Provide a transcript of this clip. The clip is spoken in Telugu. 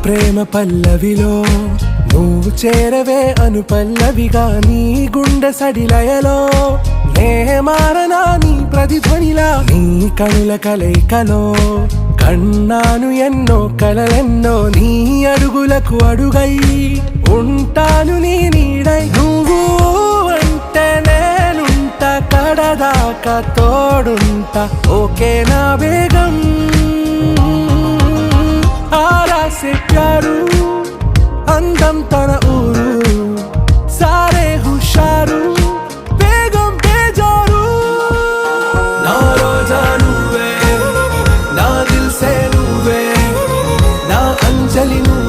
ప్రేమ పల్లవిలో నువ్వు చేరవే అను పల్లవిగా నీ గుండె సడిలయలో నే మారనా నీ ప్రతిధ్వనిలా నీ కనుల కలయికలో కన్నాను ఎన్నో కలలెన్నో నీ అడుగులకు అడుగై ఉంటాను నీ నీడై నువ్వు అంటే నేనుంట కడదాకా తోడుంటా ఓకే నా బేగం आरा से प्यारू अंदम तन ऊरू सारे हुशारू बेगम बेजारू ना रोजा नुवे ना दिल से नुवे ना अंजलि नुवे